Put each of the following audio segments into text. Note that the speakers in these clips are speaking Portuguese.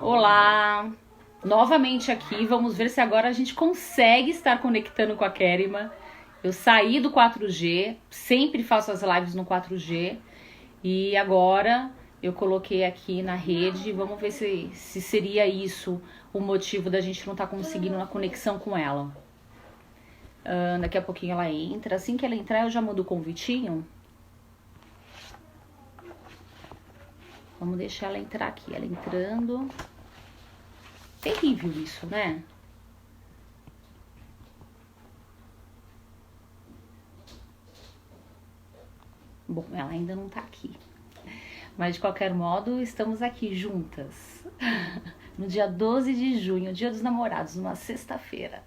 Olá! Novamente aqui, vamos ver se agora a gente consegue estar conectando com a Kérima. Eu saí do 4G, sempre faço as lives no 4G e agora eu coloquei aqui na rede. Vamos ver se seria isso o motivo da gente não estar conseguindo uma conexão com ela. Daqui a pouquinho ela entra. Assim que ela entrar, eu já mando o convitinho. Vamos deixar ela entrar aqui. Ela entrando. Terrível isso, né? Bom, ela ainda não tá aqui. Mas de qualquer modo, estamos aqui juntas. No dia 12 de junho, Dia dos Namorados, numa sexta-feira.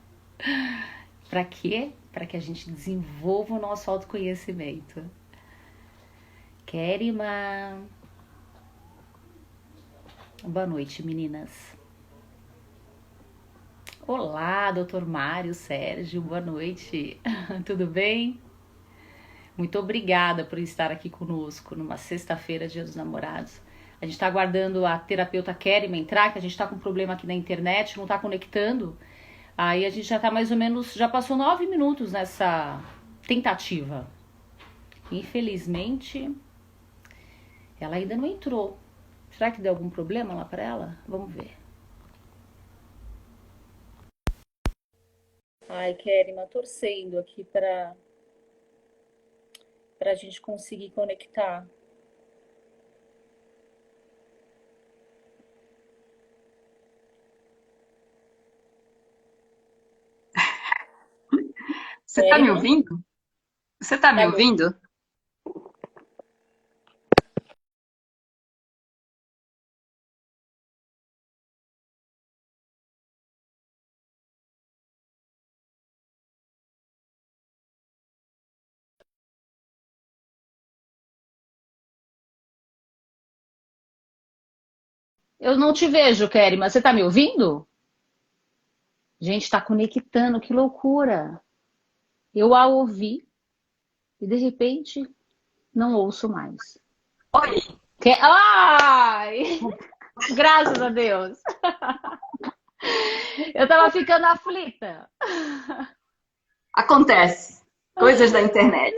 Para quê? Para que a gente desenvolva o nosso autoconhecimento. Kérima. Boa noite, meninas. Olá, doutor Mário, Sérgio, boa noite. Tudo bem? Muito obrigada por estar aqui conosco numa sexta-feira, Dia dos Namorados. A gente está aguardando a terapeuta Kérima entrar, que a gente está com um problema aqui na internet, não está conectando. Aí a gente já está mais ou menos, já passou 9 minutos nessa tentativa. Infelizmente, ela ainda não entrou. Será que deu algum problema lá para ela? Vamos ver. Ai, Kérima, torcendo aqui para a gente conseguir conectar. Você está me Kérima, ouvindo? Você está tá me me ouvindo? Eu não te vejo, Kérima. Você tá me ouvindo? Gente, tá conectando, que loucura. Eu a ouvi e de repente não ouço mais. Oi, Ai! Graças a Deus. Eu tava ficando aflita. acontece. Coisas da internet.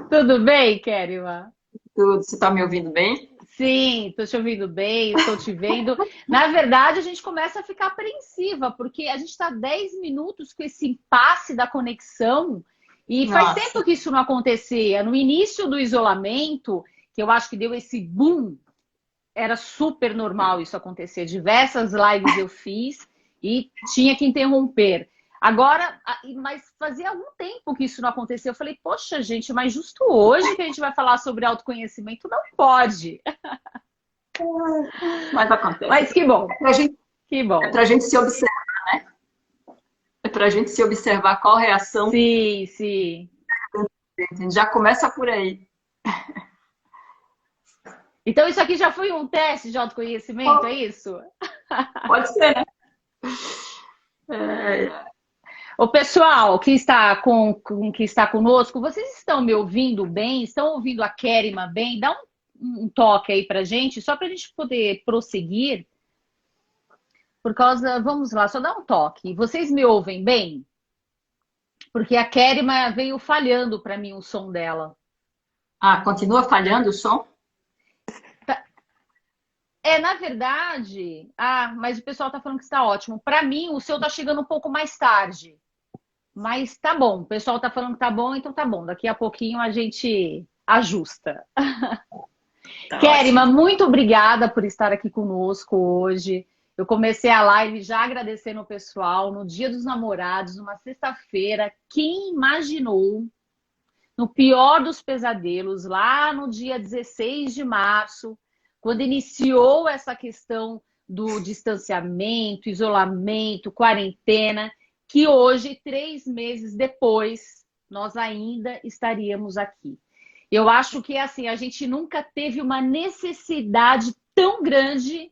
Tudo bem, Kérima? Tudo. Você está me ouvindo bem? Sim, tô te ouvindo bem, estou te vendo. Na verdade, a gente começa a ficar apreensiva, porque a gente está 10 minutos com esse impasse da conexão e faz Nossa, tempo que isso não acontecia. No início do isolamento, que eu acho que deu esse boom, era super normal isso acontecer. Diversas lives eu fiz e tinha que interromper. Agora, mas fazia algum tempo que isso não acontecia. Eu falei, poxa, gente, mas justo hoje que a gente vai falar sobre autoconhecimento, não pode. mas acontece. Mas que bom, É para gente, que é bom. pra gente se observar, é para gente se observar qual reação. Sim, sim. A gente já começa por aí. Então isso aqui já foi um teste de autoconhecimento, é isso? Pode ser, né? É, O pessoal que está que está conosco, vocês estão me ouvindo bem? Estão ouvindo a Kérima bem? Dá um toque aí pra gente, só para a gente poder prosseguir. Por causa, vamos lá, só dá um toque. Vocês me ouvem bem? Porque a Kérima veio falhando para mim o som dela. continua falhando o som? Na verdade, mas o pessoal tá falando que está ótimo. Para mim, o seu tá chegando um pouco mais tarde. Mas tá bom, o pessoal tá falando que tá bom, então tá bom. Daqui a pouquinho a gente ajusta. Tá Kérima, ótimo. muito obrigada por estar aqui conosco hoje. Eu comecei a live já agradecendo o pessoal no Dia dos Namorados, numa sexta-feira. Quem imaginou, no pior dos pesadelos, lá no dia 16 de março, quando iniciou essa questão do distanciamento, isolamento, quarentena, que hoje, 3 meses depois, nós ainda estaríamos aqui. Eu acho que assim, a gente nunca teve uma necessidade tão grande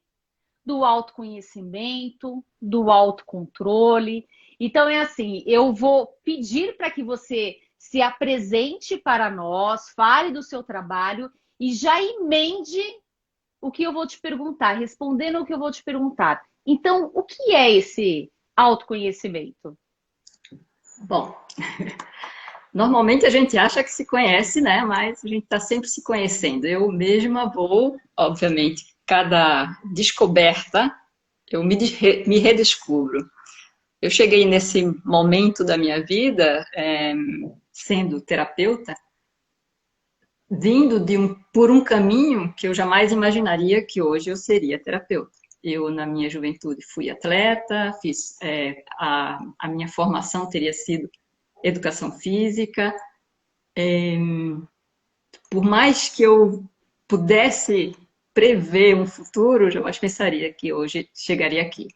do autoconhecimento, do autocontrole. Então é assim, eu vou pedir para que você se apresente para nós, fale do seu trabalho e já emende o que eu vou te perguntar, respondendo o que eu vou te perguntar. Então, o que é esse autoconhecimento? Bom, normalmente a gente acha que se conhece, né? Mas a gente está sempre se conhecendo. Eu mesma vou, obviamente, cada descoberta, eu me redescubro. Eu cheguei nesse momento da minha vida, sendo terapeuta, vindo por um caminho que eu jamais imaginaria que hoje eu seria terapeuta. Eu, na minha juventude, fui atleta, a minha formação teria sido educação física. Por mais que eu pudesse prever um futuro, eu jamais pensaria que hoje chegaria aqui.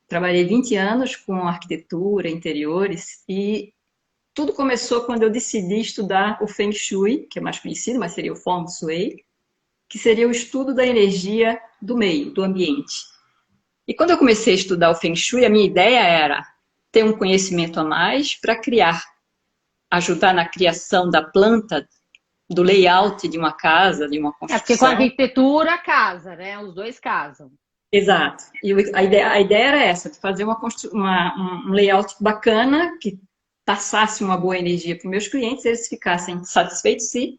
Trabalhei 20 anos com arquitetura, interiores, e tudo começou quando eu decidi estudar o Feng Shui, que é mais conhecido, mas seria o Feng Shui, que seria o estudo da energia do meio, do ambiente. E quando eu comecei a estudar o Feng Shui, a minha ideia era ter um conhecimento a mais para criar, ajudar na criação da planta, do layout de uma casa, de uma É porque com a construção. arquitetura casa, né? Os dois casam. Exato. E a ideia era essa, de fazer um layout bacana, que passasse uma boa energia para os meus clientes, eles ficassem satisfeitos e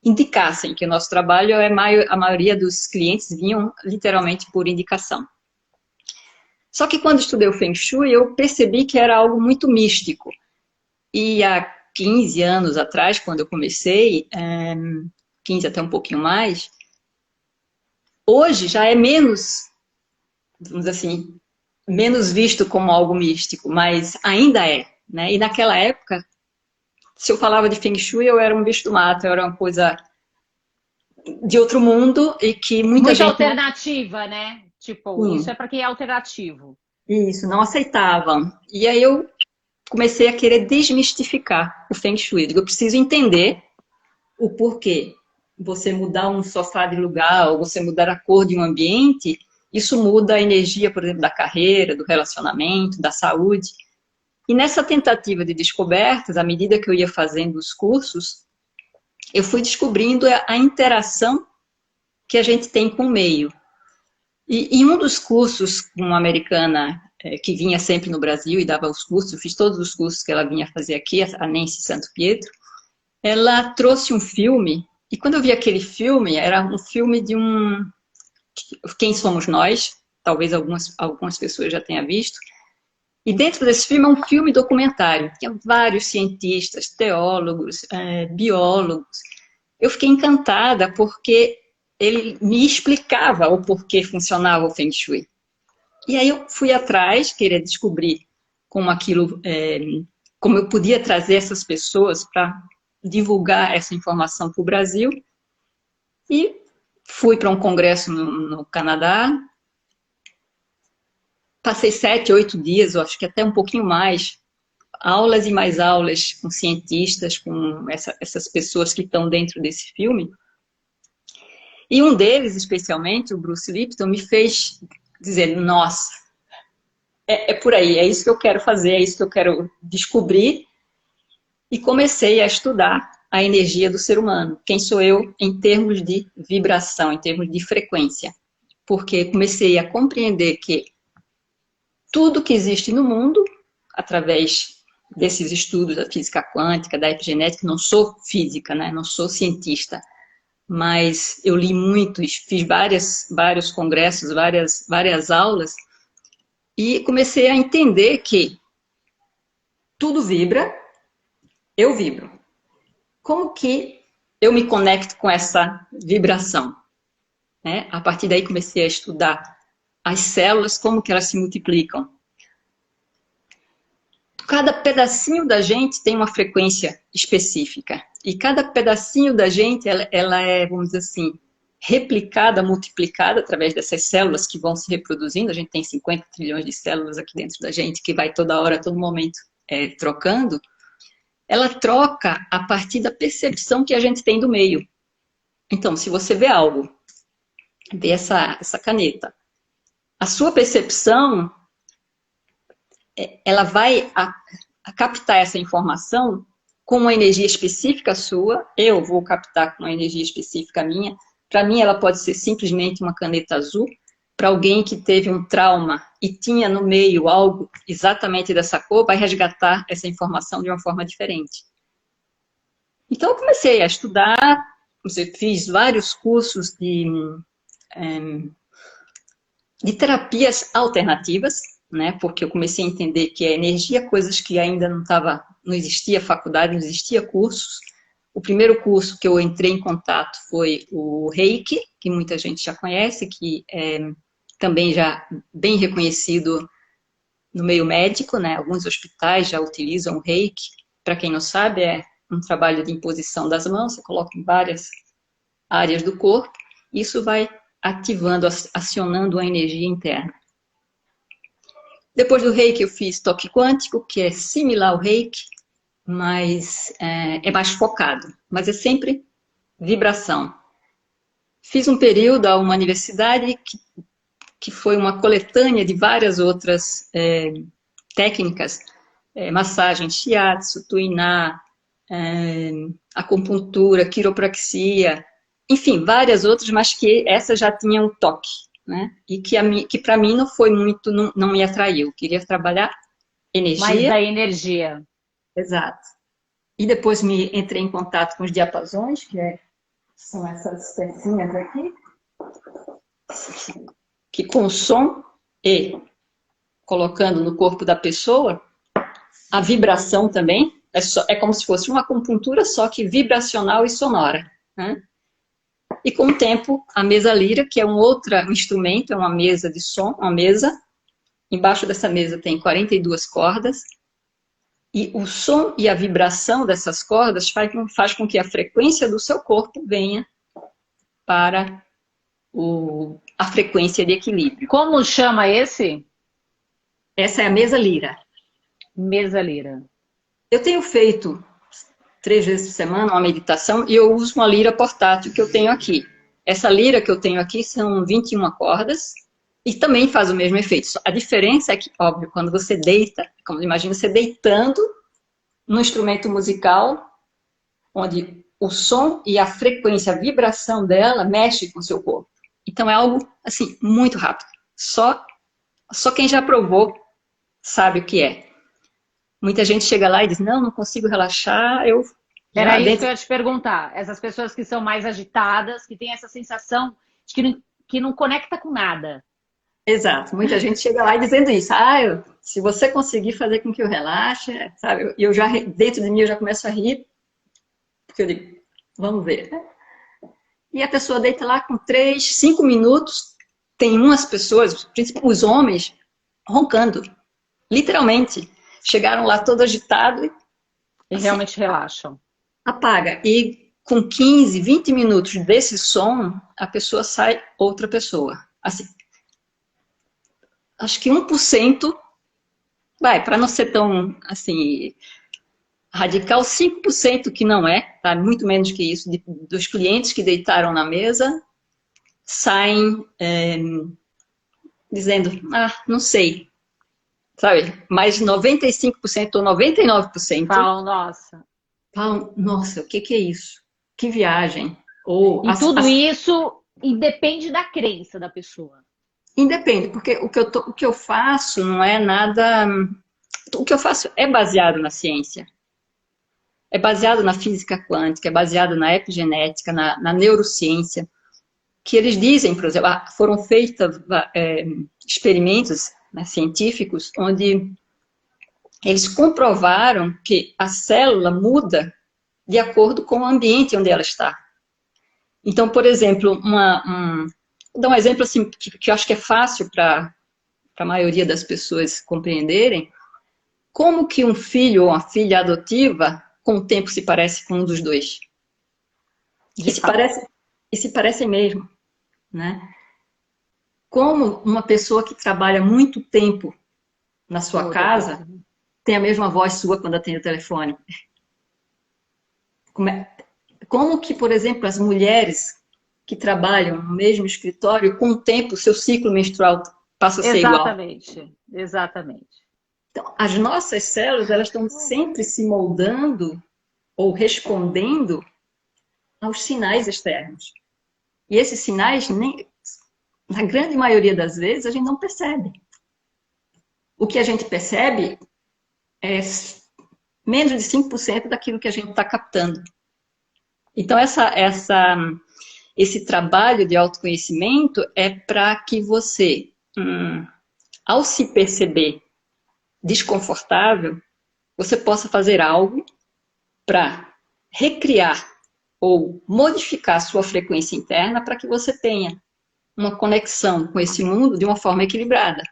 indicassem, que o nosso trabalho, a maioria dos clientes vinham literalmente por indicação. Só que quando estudei o Feng Shui, eu percebi que era algo muito místico. E há 15 anos atrás, quando eu comecei, 15 até um pouquinho mais, hoje já é menos, vamos dizer assim, menos visto como algo místico, mas ainda é, né? E naquela época, se eu falava de Feng Shui, eu era um bicho do mato, eu era uma coisa de outro mundo e que muita Muita gente alternativa, né? Tipo, isso é para quem é alternativo. não aceitavam. E aí eu comecei a querer desmistificar o Feng Shui. Eu preciso entender o porquê. Você mudar um sofá de lugar, ou você mudar a cor de um ambiente, isso muda a energia, por exemplo, da carreira, do relacionamento, da saúde. E nessa tentativa de descobertas, à medida que eu ia fazendo os cursos, eu fui descobrindo a interação que a gente tem com o meio. E em um dos cursos com uma americana que vinha sempre no Brasil e dava os cursos, eu fiz todos os cursos que ela vinha fazer aqui, a Nancy Santo Pietro, ela trouxe um filme, e quando eu vi aquele filme, era um filme de Quem Somos Nós, talvez algumas pessoas já tenham visto, e dentro desse filme é um filme documentário, tinha vários cientistas, teólogos, biólogos. Eu fiquei encantada porque ele me explicava o porquê funcionava o Feng Shui. E aí eu fui atrás, querer descobrir como eu podia trazer essas pessoas para divulgar essa informação para o Brasil. E fui para um congresso no Canadá. Passei 7, 8 dias, eu acho que até um pouquinho mais, aulas e mais aulas com cientistas, com essas pessoas que estão dentro desse filme. E um deles, especialmente, o Bruce Lipton, me fez dizer, nossa, é por aí, é isso que eu quero fazer, é isso que eu quero descobrir. E comecei a estudar a energia do ser humano. Quem sou eu em termos de vibração, em termos de frequência. Porque comecei a compreender que tudo que existe no mundo, através desses estudos da física quântica, da epigenética, não sou física, né? Não sou cientista, mas eu li muito, fiz vários congressos, várias aulas, e comecei a entender que tudo vibra, eu vibro. Como que eu me conecto com essa vibração? Né? A partir daí comecei a estudar as células, como que elas se multiplicam. Cada pedacinho da gente tem uma frequência específica. E cada pedacinho da gente, ela é, vamos dizer assim, replicada, multiplicada através dessas células que vão se reproduzindo. A gente tem 50 trilhões de células aqui dentro da gente, que vai toda hora, todo momento trocando. Ela troca a partir da percepção que a gente tem do meio. Então, se você vê algo, vê essa caneta, a sua percepção, ela vai a captar essa informação com uma energia específica sua, eu vou captar com uma energia específica minha, Para mim, ela pode ser simplesmente uma caneta azul. Para alguém que teve um trauma e tinha no meio algo exatamente dessa cor, vai resgatar essa informação de uma forma diferente. Então, eu comecei a estudar, fiz vários cursos de terapias alternativas, né? Porque eu comecei a entender que a energia, coisas que ainda não existia faculdade, não existia cursos. O primeiro curso que eu entrei em contato foi o Reiki, que muita gente já conhece, que é também já bem reconhecido no meio médico, né? Alguns hospitais já utilizam o Reiki. Para quem não sabe, é um trabalho de imposição das mãos, você coloca em várias áreas do corpo, isso vai ativando, acionando a energia interna. Depois do Reiki eu fiz toque quântico, que é similar ao Reiki, mas é mais focado, mas é sempre vibração. Fiz um período a uma universidade que foi uma coletânea de várias outras técnicas, massagem shiatsu, tuiná, acupuntura, quiropraxia, enfim, várias outras, mas que essa já tinha um toque, né? E que para mim não foi muito, não me atraiu. Eu queria trabalhar energia. Mais da energia. Exato. E depois me entrei em contato com os diapasões, são essas pecinhas aqui, que com som e colocando no corpo da pessoa, a vibração também, é como se fosse uma acupuntura, só que vibracional e sonora, né? E com o tempo, a mesa lira, que é um outro instrumento, é uma mesa de som, uma mesa. Embaixo dessa mesa tem 42 cordas. E o som e a vibração dessas cordas faz com que a frequência do seu corpo venha para a frequência de equilíbrio. Como chama esse? Essa é a mesa lira. Mesa lira. Eu tenho feito 3 vezes por semana uma meditação e eu uso uma lira portátil que eu tenho aqui. Essa lira que eu tenho aqui são 21 cordas e também faz o mesmo efeito. A diferença é que, óbvio, quando você deita, como imagina você deitando num instrumento musical, onde o som e a frequência, a vibração dela mexe com o seu corpo. Então é algo, assim, muito rápido. Só quem já provou sabe o que é. Muita gente chega lá e diz, não consigo relaxar, Era isso que eu ia te perguntar. Essas pessoas que são mais agitadas, que têm essa sensação de que não conecta com nada. Exato. Muita gente chega lá e dizendo isso. Se você conseguir fazer com que eu relaxe, sabe? Eu já, dentro de mim, eu já começo a rir. Porque eu digo, vamos ver. E a pessoa deita lá com 3, 5 minutos. Tem umas pessoas, principalmente os homens, roncando. Literalmente. Chegaram lá todo agitado e assim, realmente relaxam. Apaga. E com 15, 20 minutos desse som, a pessoa sai outra pessoa. Assim, acho que 1%, para não ser tão, assim, radical, 5% que não é, tá? Muito menos que isso, dos clientes que deitaram na mesa, saem dizendo, não sei. Sabe? Mas 95% ou 99% falam, nossa, o que é isso? Que viagem. E tudo isso independe da crença da pessoa. Independe, porque o que eu faço não é nada... O que eu faço é baseado na ciência. É baseado na física quântica, é baseado na epigenética, na neurociência. Que eles dizem, por exemplo, foram feitos experimentos, né, científicos, onde eles comprovaram que a célula muda de acordo com o ambiente onde ela está. Então, por exemplo, vou dar um exemplo assim, que eu acho que é fácil para a maioria das pessoas compreenderem, como que um filho ou uma filha adotiva, com o tempo, se parece com um dos dois. E se parecem mesmo, né? Como uma pessoa que trabalha muito tempo na sua casa tem a mesma voz sua quando atende o telefone. Como que, por exemplo, as mulheres que trabalham no mesmo escritório, com o tempo, o seu ciclo menstrual passa a ser igual. Exatamente. Então, as nossas células, elas estão sempre se moldando ou respondendo aos sinais externos. E esses sinais, na grande maioria das vezes, a gente não percebe. O que a gente percebe é menos de 5% daquilo que a gente está captando. Então, esse trabalho de autoconhecimento é para que você, ao se perceber desconfortável, você possa fazer algo para recriar ou modificar a sua frequência interna para que você tenha uma conexão com esse mundo de uma forma equilibrada.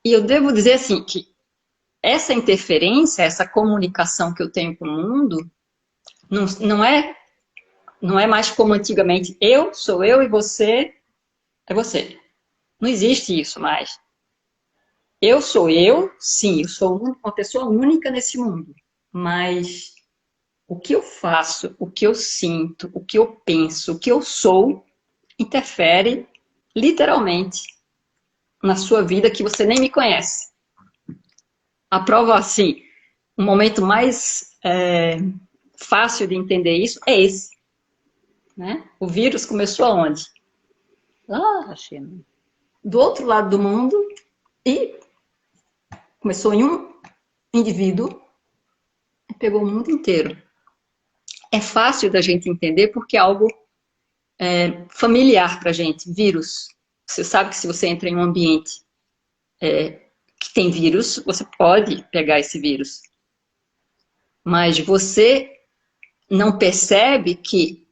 E eu devo dizer assim que essa interferência, essa comunicação que eu tenho com o mundo, não é mais como antigamente, eu sou eu e você é você. Não existe isso mais. Eu sou eu, sim, eu sou uma pessoa única nesse mundo. Mas o que eu faço, o que eu sinto, o que eu penso, o que eu sou, interfere literalmente na sua vida que você nem me conhece. A prova, assim, o momento mais fácil de entender isso é esse. Né? O vírus começou aonde? Lá na China. Do outro lado do mundo e começou em um indivíduo e pegou o mundo inteiro. É fácil da gente entender porque é algo familiar para a gente. Vírus. Você sabe que se você entra em um ambiente que tem vírus, você pode pegar esse vírus. Mas você não percebe que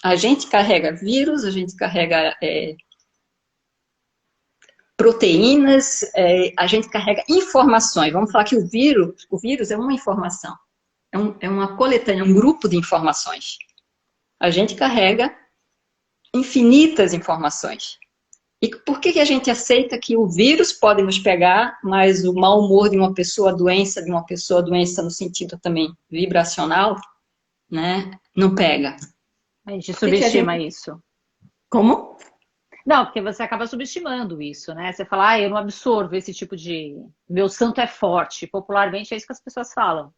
a gente carrega vírus, a gente carrega proteínas, a gente carrega informações. Vamos falar que o vírus é uma informação. É uma coletânea, um grupo de informações. A gente carrega infinitas informações. E por que a gente aceita que o vírus pode nos pegar, mas o mau humor de uma pessoa, a doença de uma pessoa, doença no sentido também vibracional, né, não pega? A gente subestima isso. Como? Não, porque você acaba subestimando isso, né? Você fala, eu não absorvo esse tipo de... Meu santo é forte. Popularmente é isso que as pessoas falam.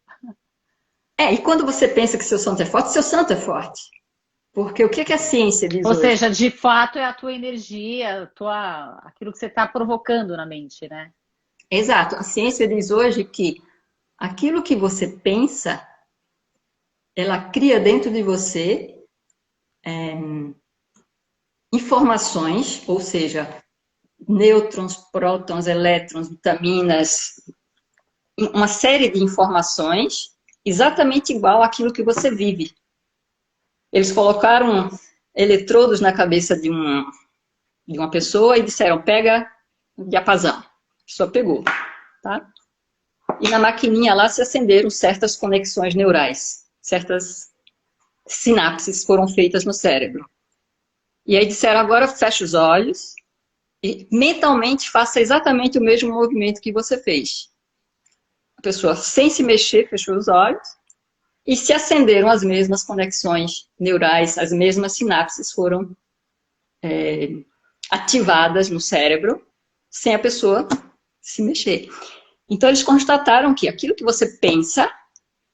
E quando você pensa que seu santo é forte, Porque o que a ciência diz Ou hoje? seja, de fato é a tua energia, aquilo que você está provocando na mente, né? Exato. A ciência diz hoje que aquilo que você pensa, ela cria dentro de você informações, ou seja, nêutrons, prótons, elétrons, vitaminas, uma série de informações exatamente igual àquilo que você vive. Eles colocaram eletrodos na cabeça de uma pessoa e disseram, pega o diapasão. A pessoa pegou, tá? E na maquininha lá se acenderam certas conexões neurais, certas sinapses foram feitas no cérebro. E aí disseram, agora fecha os olhos e mentalmente faça exatamente o mesmo movimento que você fez. A pessoa, sem se mexer, fechou os olhos e se acenderam as mesmas conexões neurais, as mesmas sinapses foram ativadas no cérebro, sem a pessoa se mexer. Então, eles constataram que aquilo que você pensa,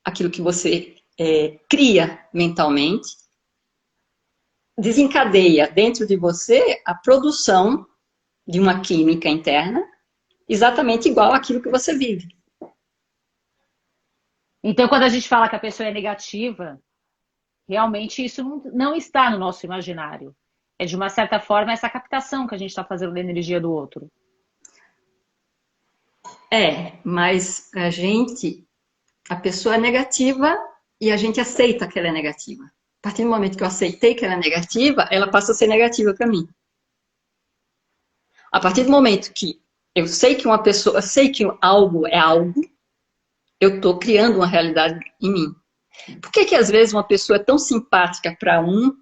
aquilo que você cria mentalmente, desencadeia dentro de você a produção de uma química interna exatamente igual àquilo que você vive. Então, quando a gente fala que a pessoa é negativa, realmente isso não está no nosso imaginário. É, de uma certa forma, essa captação que a gente está fazendo da energia do outro. Mas a pessoa é negativa e a gente aceita que ela é negativa. A partir do momento que eu aceitei que ela é negativa, ela passa a ser negativa para mim. A partir do momento que eu sei que algo é algo, eu estou criando uma realidade em mim. Por que às vezes uma pessoa é tão simpática para um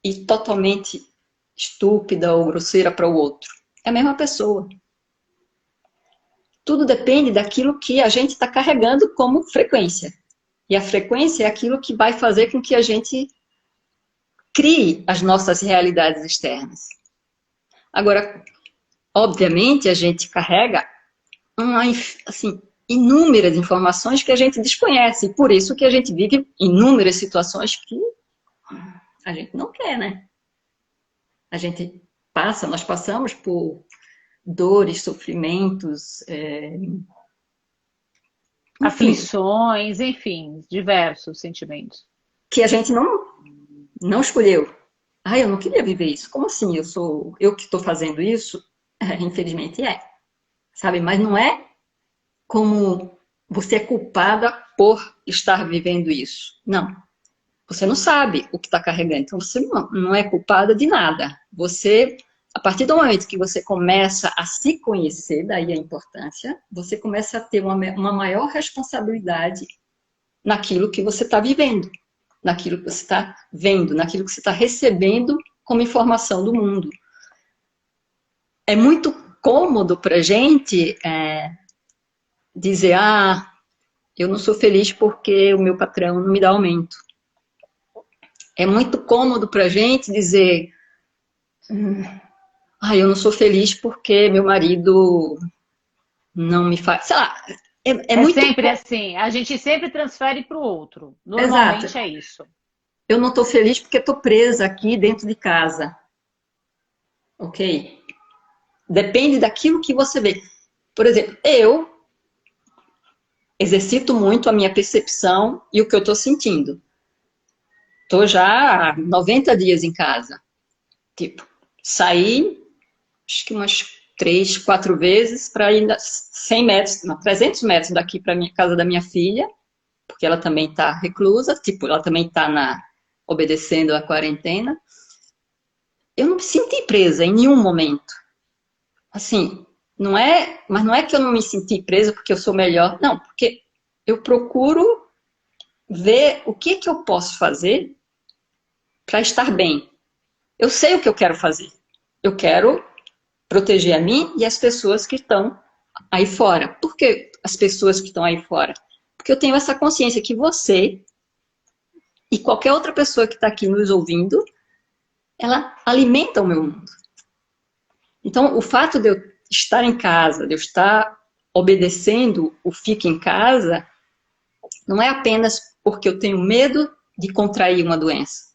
e totalmente estúpida ou grosseira para o outro? É a mesma pessoa. Tudo depende daquilo que a gente está carregando como frequência. E a frequência é aquilo que vai fazer com que a gente crie as nossas realidades externas. Agora, obviamente, a gente carrega inúmeras informações que a gente desconhece. Por isso que a gente vive inúmeras situações que A gente não quer, né? A gente nós passamos por dores, sofrimentos, enfim, Aflições, enfim, diversos sentimentos. que a gente não escolheu. Ah, eu não queria viver isso. Como assim? Eu que estou fazendo isso? Infelizmente é. Sabe? Mas não é como você é culpada por estar vivendo isso. Não. Você não sabe o que está carregando. Então você não é culpada de nada. Você, a partir do momento que você começa a se conhecer, daí a importância, você começa a ter uma maior responsabilidade naquilo que você está vivendo, naquilo que você está vendo, naquilo que você está recebendo como informação do mundo. É muito cômodo para a gente dizer, eu não sou feliz porque o meu patrão não me dá aumento. É muito cômodo para a gente dizer, eu não sou feliz porque meu marido não me faz... Sei lá, É muito... sempre assim, a gente sempre transfere para o outro. Normalmente Exato. é isso. Eu não estou feliz porque estou presa aqui dentro de casa. Ok? Depende daquilo que você vê. Por exemplo, eu exercito muito a minha percepção e o que eu estou sentindo. Estou já há 90 dias em casa. Tipo, saí, acho que umas 3, 4 vezes para ir 100 metros, não, 300 metros daqui para a casa da minha filha, porque ela também está reclusa, tipo, ela também está obedecendo a quarentena. Eu não me senti presa em nenhum momento. Assim, mas não é que eu não me senti presa porque eu sou melhor, não, porque eu procuro ver o que eu posso fazer para estar bem. Eu sei o que eu quero fazer. Eu quero proteger a mim e as pessoas que estão aí fora. Por que as pessoas que estão aí fora? Porque eu tenho essa consciência que você e qualquer outra pessoa que está aqui nos ouvindo, ela alimenta o meu mundo. Então, o fato de eu estar em casa, de eu estar obedecendo o fique em casa, não é apenas porque eu tenho medo de contrair uma doença.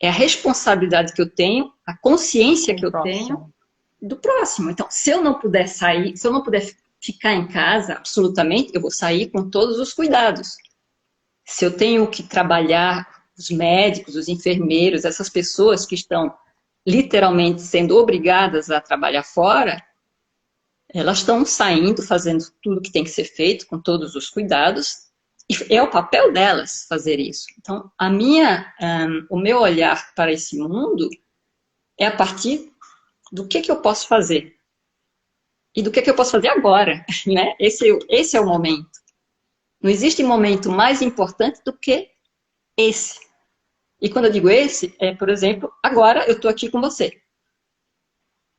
É a responsabilidade que eu tenho, a consciência que eu tenho do próximo. Então, se eu não puder sair, se eu não puder ficar em casa, absolutamente, eu vou sair com todos os cuidados. Se eu tenho que trabalhar, os médicos, os enfermeiros, essas pessoas que estão literalmente sendo obrigadas a trabalhar fora, elas estão saindo, fazendo tudo que tem que ser feito, com todos os cuidados, e é o papel delas fazer isso. Então, o meu olhar para esse mundo é a partir do que eu posso fazer. E do que eu posso fazer agora, né? Esse é o momento. Não existe momento mais importante do que esse. E quando eu digo esse, por exemplo, agora eu estou aqui com você.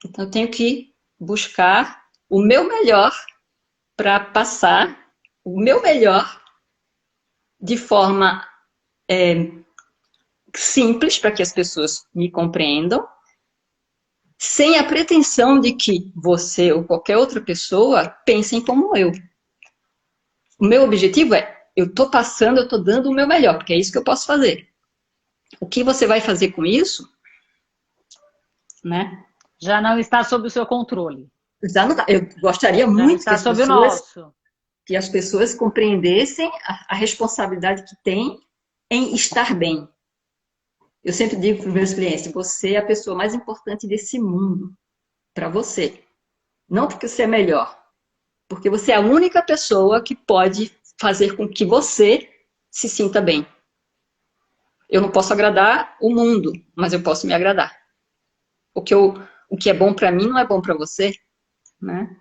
Então, eu tenho que buscar o meu melhor para passar o meu melhor de forma simples, para que as pessoas me compreendam, sem a pretensão de que você ou qualquer outra pessoa pensem como eu. O meu objetivo eu estou passando, eu estou dando o meu melhor, porque é isso que eu posso fazer. O que você vai fazer com isso, né? Já não está sob o seu controle. Já não tá. Eu gostaria muito que as pessoas compreendessem a responsabilidade que tem em estar bem. Eu sempre digo para os meus clientes, você é a pessoa mais importante desse mundo, para você. Não porque você é melhor, porque você é a única pessoa que pode fazer com que você se sinta bem. Eu não posso agradar o mundo, mas eu posso me agradar. O que é bom para mim não é bom para você, né?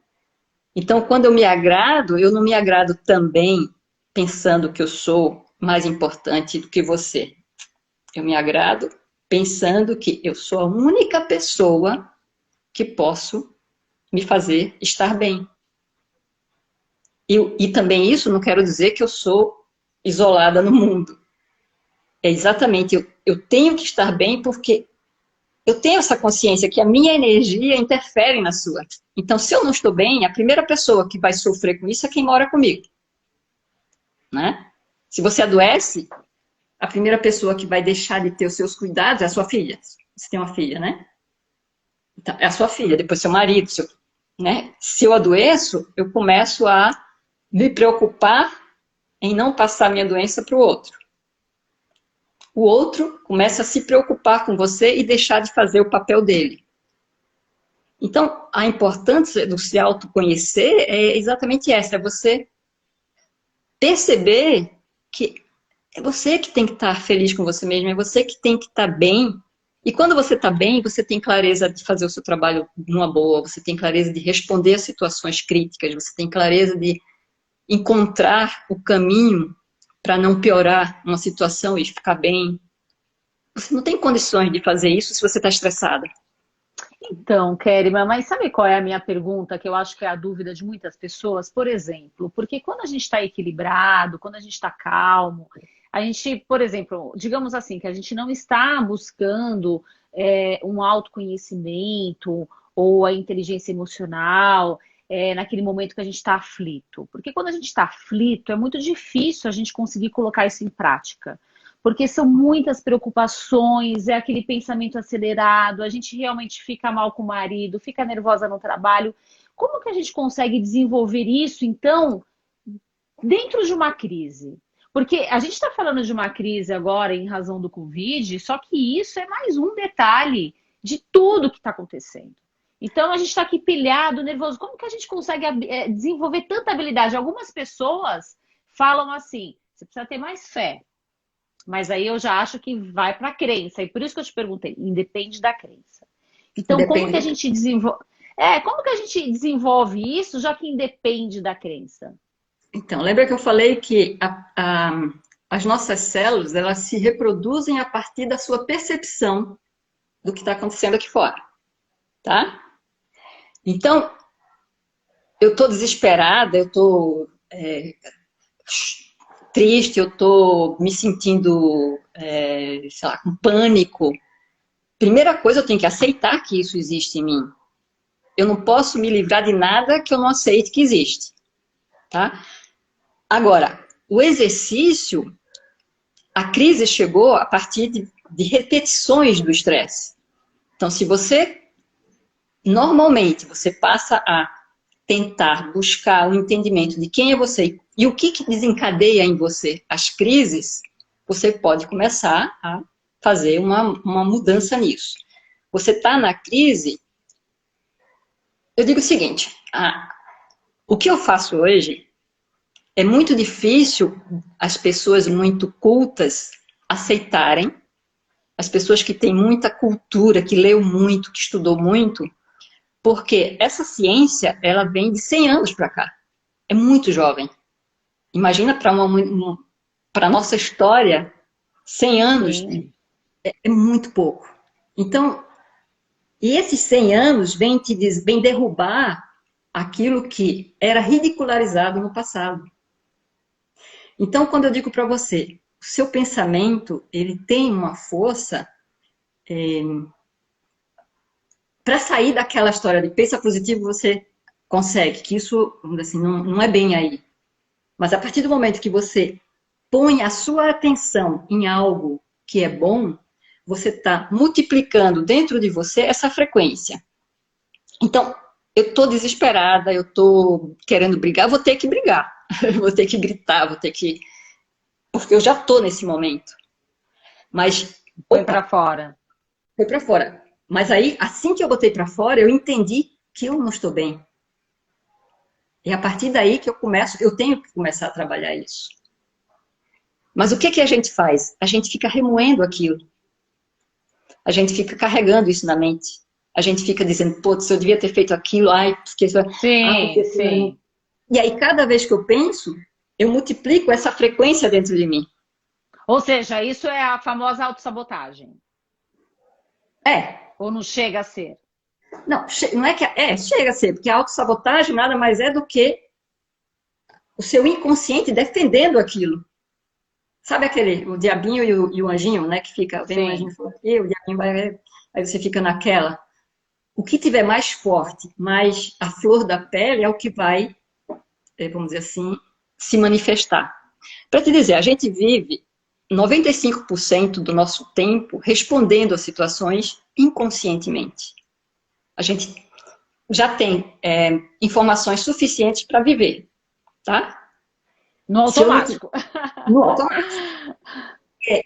Então, quando eu não me agrado também pensando que eu sou mais importante do que você. Eu me agrado pensando que eu sou a única pessoa que posso me fazer estar bem. E também isso não quero dizer que eu sou isolada no mundo. É exatamente, eu tenho que estar bem porque eu tenho essa consciência que a minha energia interfere na sua. Então, se eu não estou bem, a primeira pessoa que vai sofrer com isso é quem mora comigo. Né? Se você adoece, a primeira pessoa que vai deixar de ter os seus cuidados é a sua filha. Você tem uma filha, né? Então, é a sua filha, depois seu marido, né? Se eu adoeço, eu começo a me preocupar em não passar minha doença para o outro. O outro começa a se preocupar com você e deixar de fazer o papel dele. Então, a importância do se autoconhecer é exatamente essa, é você perceber que é você que tem que estar feliz com você mesmo, é você que tem que estar bem. E quando você está bem, você tem clareza de fazer o seu trabalho numa boa, você tem clareza de responder a situações críticas, você tem clareza de encontrar o caminho para não piorar uma situação e ficar bem. Você não tem condições de fazer isso se você está estressada. Então, Kerima, mas sabe qual é a minha pergunta, que eu acho que é a dúvida de muitas pessoas? Por exemplo, porque quando a gente está equilibrado, quando a gente está calmo, a gente, por exemplo, digamos assim, que a gente não está buscando um autoconhecimento ou a inteligência emocional naquele momento que a gente está aflito. Porque quando a gente está aflito, é muito difícil a gente conseguir colocar isso em prática. Porque são muitas preocupações, é aquele pensamento acelerado, a gente realmente fica mal com o marido, fica nervosa no trabalho. Como que a gente consegue desenvolver isso, então, dentro de uma crise? Porque a gente está falando de uma crise agora em razão do Covid, só que isso é mais um detalhe de tudo que está acontecendo. Então, a gente está aqui pilhado, nervoso. Como que a gente consegue desenvolver tanta habilidade? Algumas pessoas falam assim, você precisa ter mais fé. Mas aí eu já acho que vai para a crença. E por isso que eu te perguntei, independe da crença. Então, como que a gente desenvolve? Como que a gente desenvolve isso, já que independe da crença? Então, lembra que eu falei que as nossas células, elas se reproduzem a partir da sua percepção do que está acontecendo aqui fora, tá? Então, eu estou desesperada, eu estou triste, eu estou me sentindo, sei lá, com pânico. Primeira coisa, eu tenho que aceitar que isso existe em mim. Eu não posso me livrar de nada que eu não aceite que existe, tá? Agora, o exercício, a crise chegou a partir de repetições do estresse. Então, se você, normalmente, você passa a tentar buscar o entendimento de quem é você e o que desencadeia em você as crises, você pode começar a fazer uma mudança nisso. Você está na crise, eu digo o seguinte, o que eu faço hoje é muito difícil as pessoas muito cultas aceitarem, as pessoas que têm muita cultura, que leu muito, que estudou muito, porque essa ciência, ela vem de 100 anos para cá. É muito jovem. Imagina para a nossa história, 100 anos é muito pouco. Então, e esses 100 anos vêm derrubar aquilo que era ridicularizado no passado. Então, quando eu digo para você, o seu pensamento, ele tem uma força para sair daquela história de pensa positivo, você consegue, que isso, assim, não é bem aí. Mas a partir do momento que você põe a sua atenção em algo que é bom, você está multiplicando dentro de você essa frequência. Então, eu estou desesperada, eu estou querendo brigar, vou ter que brigar. Vou ter que gritar, vou ter que... Porque eu já estou nesse momento. Mas... Foi para fora. Foi para fora. Mas aí, assim que eu botei para fora, eu entendi que eu não estou bem. E a partir daí que eu tenho que começar a trabalhar isso. Mas o que a gente faz? A gente fica remoendo aquilo. A gente fica carregando isso na mente. A gente fica dizendo, pô, se eu devia ter feito aquilo, ai, porque... Sim. E aí, cada vez que eu penso, eu multiplico essa frequência dentro de mim. Ou seja, isso é a famosa autossabotagem. Ou não chega a ser? Não é que... chega a ser, porque a autossabotagem nada mais é do que o seu inconsciente defendendo aquilo. Sabe o diabinho e o anjinho, né? Que fica vendo o anjinho falando aqui, o diabinho vai... Aí você fica naquela. O que tiver mais forte, mais a flor da pele, é o que vai, vamos dizer assim, se manifestar. Para te dizer, a gente vive 95% do nosso tempo respondendo a situações inconscientemente. A gente já tem informações suficientes para viver, tá? No automático. No automático.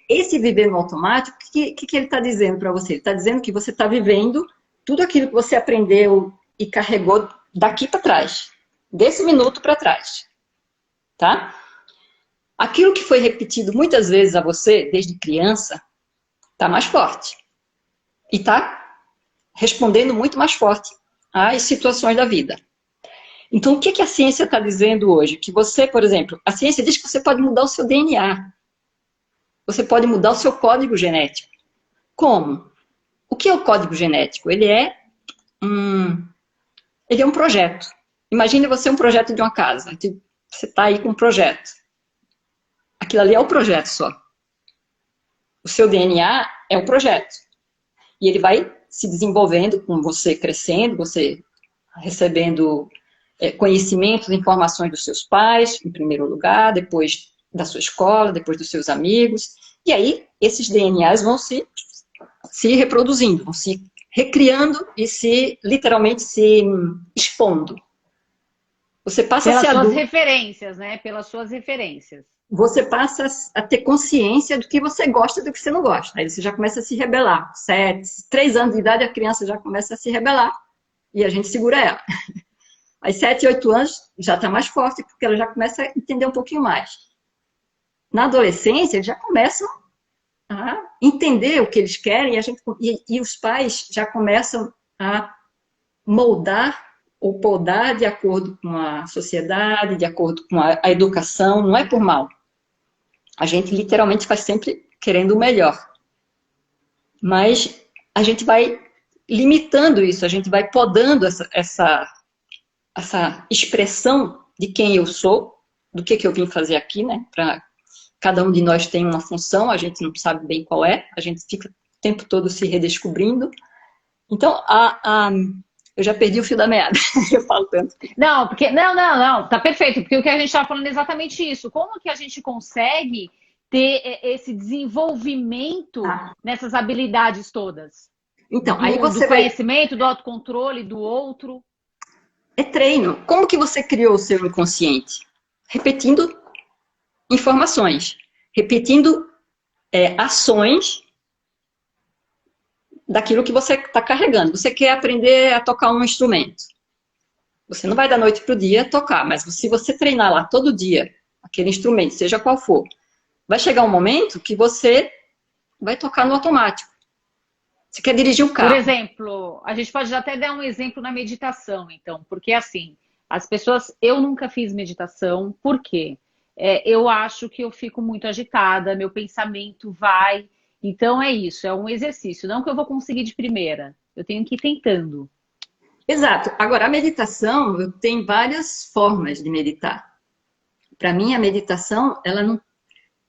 Esse viver no automático, o que ele está dizendo para você? Ele está dizendo que você está vivendo tudo aquilo que você aprendeu e carregou daqui para trás, desse minuto para trás, tá? Aquilo que foi repetido muitas vezes a você, desde criança, está mais forte. E está respondendo muito mais forte às situações da vida. Então, o que a ciência está dizendo hoje? Que você, por exemplo, a ciência diz que você pode mudar o seu DNA. Você pode mudar o seu código genético. Como? O que é o código genético? Ele é um projeto. Imagine você um projeto de uma casa. Você está aí com um projeto. Aquilo ali é o projeto só. O seu DNA é o projeto. E ele vai se desenvolvendo com você crescendo, você recebendo conhecimentos, informações dos seus pais, em primeiro lugar, depois da sua escola, depois dos seus amigos. E aí, esses DNAs vão se reproduzindo, vão se recriando e literalmente se expondo. Você passa Pelas a ser suas adulto. referências, né? Pelas suas referências. Você passa a ter consciência do que você gosta e do que você não gosta. Aí você já começa a se rebelar. 3 anos de idade, a criança já começa a se rebelar e a gente segura ela. Aí 7, 8 anos já está mais forte, porque ela já começa a entender um pouquinho mais. Na adolescência, eles já começam a entender o que eles querem e os pais já começam a moldar ou podar de acordo com a sociedade, de acordo com a educação, não é por mal. A gente literalmente faz sempre querendo o melhor. Mas a gente vai limitando isso, a gente vai podando essa expressão de quem eu sou, do que eu vim fazer aqui, né? Cada um de nós tem uma função, a gente não sabe bem qual é, a gente fica o tempo todo se redescobrindo. Então, eu já perdi o fio da meada, eu falo tanto. Não, porque não, tá perfeito, porque o que a gente está falando é exatamente isso. Como que a gente consegue ter esse desenvolvimento nessas habilidades todas? Então, aí você do conhecimento, do autocontrole, do outro. É treino. Como que você criou o seu inconsciente? Repetindo informações, repetindo ações daquilo que você está carregando. Você quer aprender a tocar um instrumento. Você não vai da noite para o dia tocar, mas se você treinar lá todo dia aquele instrumento, seja qual for, vai chegar um momento que você vai tocar no automático. Você quer dirigir um carro. Por exemplo, a gente pode até dar um exemplo na meditação, então, porque assim, as pessoas, eu nunca fiz meditação, por quê? Eu acho que eu fico muito agitada, meu pensamento vai. Então é isso, é um exercício. Não que eu vou conseguir de primeira, eu tenho que ir tentando. Exato. Agora, a meditação, tem várias formas de meditar. Para mim, a meditação, ela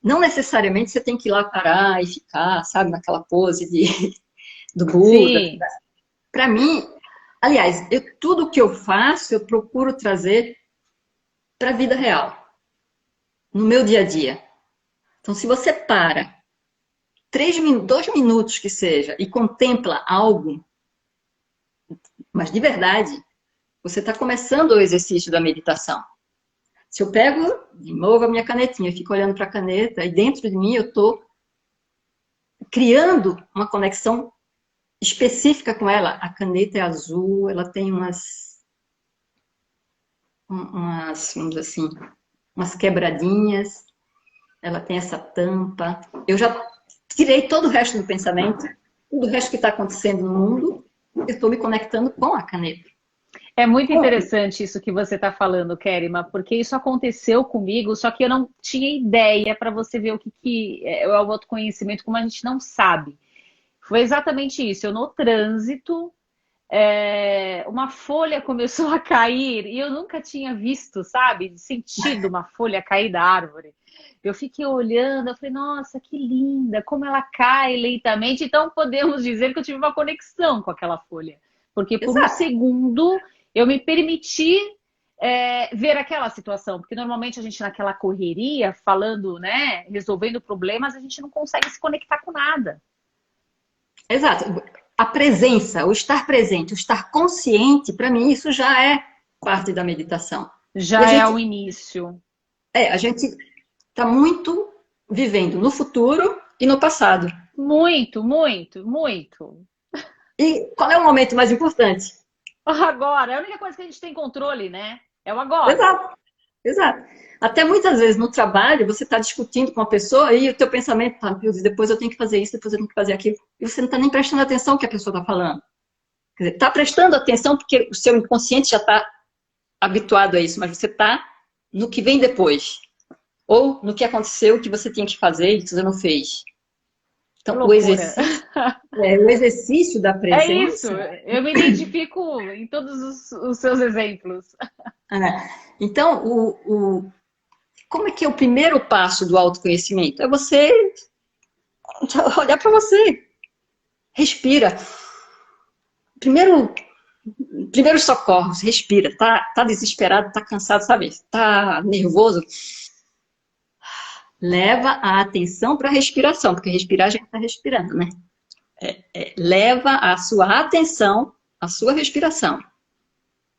não necessariamente você tem que ir lá parar e ficar, sabe, naquela pose do Buda. Para mim, aliás, tudo que eu faço, eu procuro trazer para a vida real, no meu dia a dia. Então, se você para 2 minutos que seja e contempla algo, mas de verdade, você está começando o exercício da meditação. Se eu pego de novo a minha canetinha e fico olhando para a caneta, e dentro de mim eu estou criando uma conexão específica com ela. A caneta é azul, ela tem vamos dizer assim, umas quebradinhas, ela tem essa tampa. Eu já tirei todo o resto do pensamento, tudo o resto que está acontecendo no mundo, eu estou me conectando com a caneta. É muito interessante isso que você está falando, Kerima, porque isso aconteceu comigo, só que eu não tinha ideia para você ver o que é o autoconhecimento, como a gente não sabe. Foi exatamente isso. Eu no trânsito, uma folha começou a cair e eu nunca tinha visto, sabe? Sentido uma folha cair da árvore. Eu fiquei olhando, eu falei, nossa, que linda, como ela cai lentamente. Então podemos dizer que eu tive uma conexão com aquela folha. Porque por um segundo eu me permiti ver aquela situação, porque normalmente a gente naquela correria, falando, né, resolvendo problemas, a gente não consegue se conectar com nada. Exato. A presença, o estar presente, o estar consciente, para mim, isso já é parte da meditação. E Já é o início. a gente está muito vivendo no futuro e no passado. Muito, muito, muito. E qual é o momento mais importante? Agora, é a única coisa que a gente tem controle, né? É o agora. Exato, exato. Até muitas vezes no trabalho, você está discutindo com uma pessoa e o teu pensamento está, meu Deus, depois eu tenho que fazer isso, depois eu tenho que fazer aquilo. E você não está nem prestando atenção no que a pessoa está falando. Quer dizer, está prestando atenção porque o seu inconsciente já está habituado a isso, mas você está no que vem depois. Ou no que aconteceu, que você tinha que fazer e você não fez. Então, o exercício da presença... É isso, eu me identifico em todos os seus exemplos. Então, como é que é o primeiro passo do autoconhecimento? É você olhar para você. Respira. Primeiros socorros, respira. Tá desesperado, tá cansado, sabe? Tá nervoso. Leva a atenção para a respiração, porque respirar a gente está respirando, né? Leva a sua atenção à sua respiração.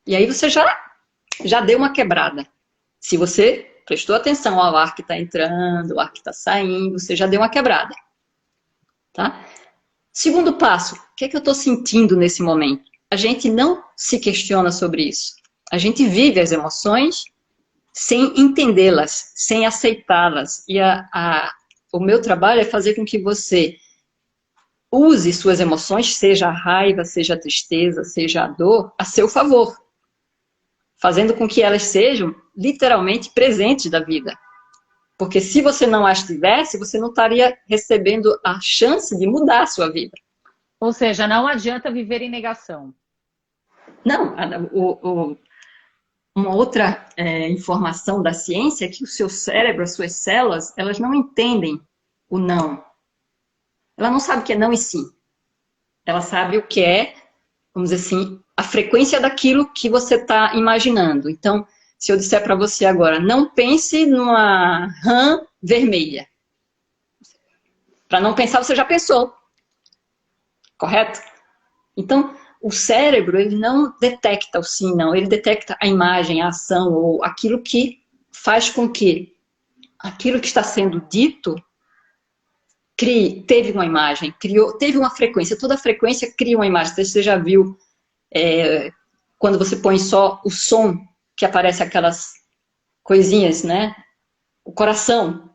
E aí você já deu uma quebrada. Se você prestou atenção ao ar que está entrando, ao ar que está saindo, você já deu uma quebrada. Tá? Segundo passo, o que é que eu estou sentindo nesse momento? A gente não se questiona sobre isso. A gente vive as emoções sem entendê-las, sem aceitá-las. E o meu trabalho é fazer com que você use suas emoções, seja a raiva, seja a tristeza, seja a dor, a seu favor. Fazendo com que elas sejam literalmente presentes da vida. Porque se você não as tivesse, você não estaria recebendo a chance de mudar a sua vida. Ou seja, não adianta viver em negação. Não, uma outra informação da ciência é que o seu cérebro, as suas células, elas não entendem o não. Ela não sabe o que é não e sim. Ela sabe o que é, vamos dizer assim, a frequência daquilo que você está imaginando. Então, se eu disser para você agora, não pense numa rã vermelha. Para não pensar, você já pensou. Correto? Então, o cérebro, ele não detecta o sim, não. Ele detecta a imagem, a ação, ou aquilo que faz com que aquilo que está sendo dito teve uma imagem, teve uma frequência. Toda frequência cria uma imagem. Você já viu, quando você põe só o som, que aparece aquelas coisinhas, né? O coração,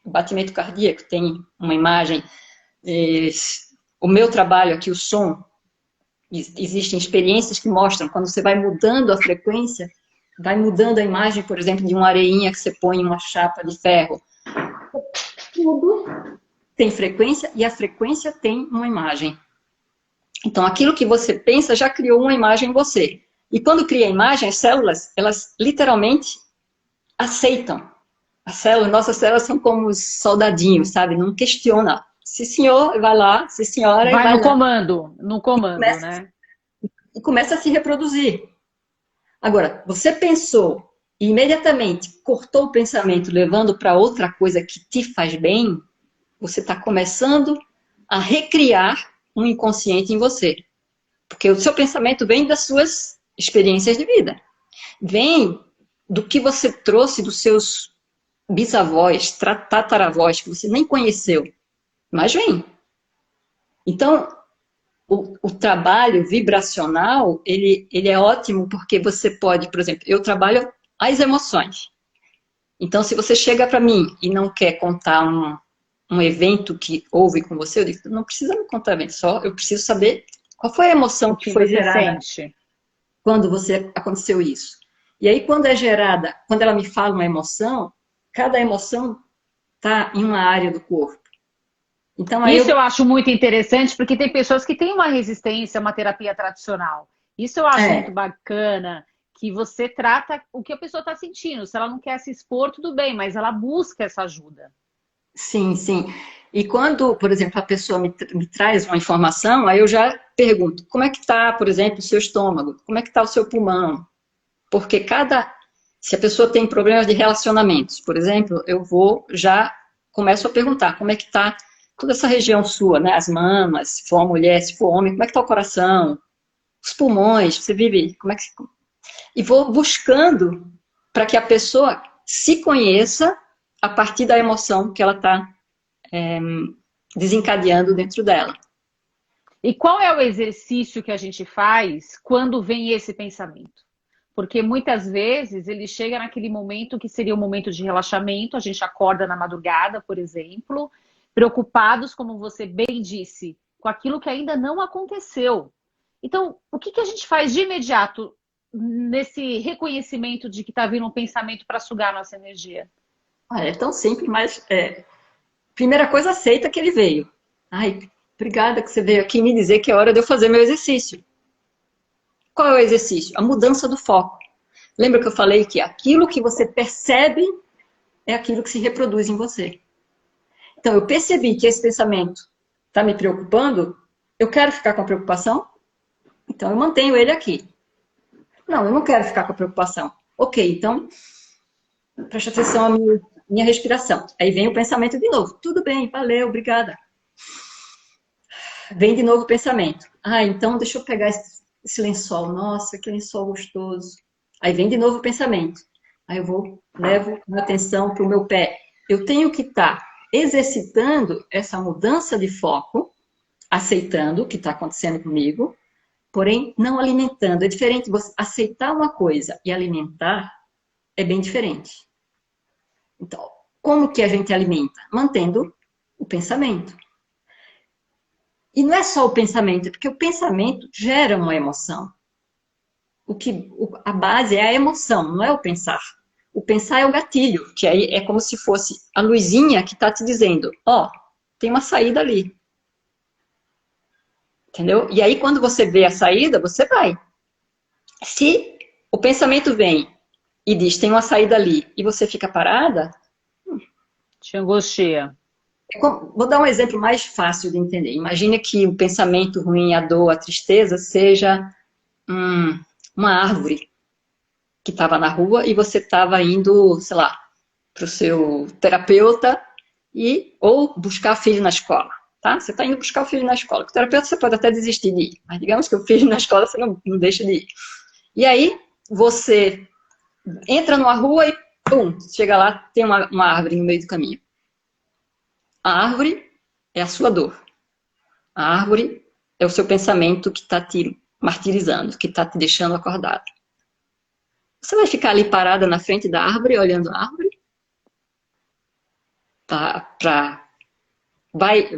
o batimento cardíaco tem uma imagem. O meu trabalho aqui, o som, existem experiências que mostram, quando você vai mudando a frequência, vai mudando a imagem, por exemplo, de uma areinha que você põe em uma chapa de ferro. Tudo tem frequência e a frequência tem uma imagem. Então, aquilo que você pensa já criou uma imagem em você. E quando cria a imagem, as células, elas literalmente aceitam. Nossas células são como os soldadinhos, sabe? Não questiona. Se senhor, vai lá. Se senhora, vai no lá. Comando, né? E começa a se reproduzir. Agora, você pensou e imediatamente cortou o pensamento, levando para outra coisa que te faz bem, você está começando a recriar um inconsciente em você. Porque o seu pensamento vem das suas experiências de vida. Vem do que você trouxe dos seus bisavós, tataravós, que você nem conheceu. Mas vem. Então, o trabalho vibracional, ele é ótimo porque você pode, por exemplo, eu trabalho as emoções. Então, se você chega para mim e não quer contar um evento que houve com você, eu digo, não precisa me contar evento, só eu preciso saber qual foi a emoção que foi gerada quando aconteceu isso. E aí, quando é gerada, quando ela me fala uma emoção, cada emoção está em uma área do corpo. Então, aí isso eu acho muito interessante, porque tem pessoas que têm uma resistência a uma terapia tradicional. Isso eu acho muito bacana, que você trata o que a pessoa está sentindo. Se ela não quer se expor, tudo bem, mas ela busca essa ajuda. Sim, sim. E quando, por exemplo, a pessoa me traz uma informação, aí eu já pergunto, como é que está, por exemplo, o seu estômago? Como é que está o seu pulmão? Porque se a pessoa tem problemas de relacionamentos, por exemplo, eu começo a perguntar como é que está toda essa região sua, né? As mamas, se for uma mulher, se for homem, como é que está o coração, os pulmões, você vive, como é que... E vou buscando para que a pessoa se conheça a partir da emoção que ela está desencadeando dentro dela. E qual é o exercício que a gente faz quando vem esse pensamento? Porque muitas vezes ele chega naquele momento que seria um momento de relaxamento, a gente acorda na madrugada, por exemplo, preocupados, como você bem disse, com aquilo que ainda não aconteceu. Então, o que a gente faz de imediato nesse reconhecimento de que está vindo um pensamento para sugar a nossa energia? É tão simples, mas primeira coisa, aceita que ele veio. Ai, obrigada que você veio aqui me dizer que é hora de eu fazer meu exercício. Qual é o exercício? A mudança do foco. Lembra que eu falei que aquilo que você percebe é aquilo que se reproduz em você. Então, eu percebi que esse pensamento está me preocupando, eu quero ficar com a preocupação, então eu mantenho ele aqui. Não, eu não quero ficar com a preocupação. Ok, então, preste atenção à minha respiração. Aí vem o pensamento de novo. Tudo bem, valeu, obrigada. Vem de novo o pensamento. Ah, então deixa eu pegar esse lençol. Nossa, que lençol gostoso. Aí vem de novo o pensamento. Aí eu levo a atenção para o meu pé. Eu tenho que estar exercitando essa mudança de foco, aceitando o que está acontecendo comigo, porém não alimentando. É diferente você aceitar uma coisa e alimentar, é bem diferente. Então, como que a gente alimenta? Mantendo o pensamento. E não é só o pensamento, porque o pensamento gera uma emoção. A base é a emoção, não é o pensar. O pensar é o gatilho, que aí é como se fosse a luzinha que está te dizendo, ó, tem uma saída ali. Entendeu? E aí quando você vê a saída, você vai. Se o pensamento vem e diz, tem uma saída ali, e você fica parada... Te angustia. Vou dar um exemplo mais fácil de entender. Imagine que o pensamento ruim, a dor, a tristeza seja uma árvore que estava na rua e você estava indo, sei lá, para o seu terapeuta ou buscar filho na escola, tá? Você está indo buscar o filho na escola. Com o terapeuta você pode até desistir de ir, mas digamos que o filho na escola você não deixa de ir. E aí você entra numa rua e, pum, chega lá, tem uma árvore no meio do caminho. A árvore é a sua dor. A árvore é o seu pensamento que está te martirizando, que está te deixando acordado. Você vai ficar ali parada na frente da árvore, olhando a árvore?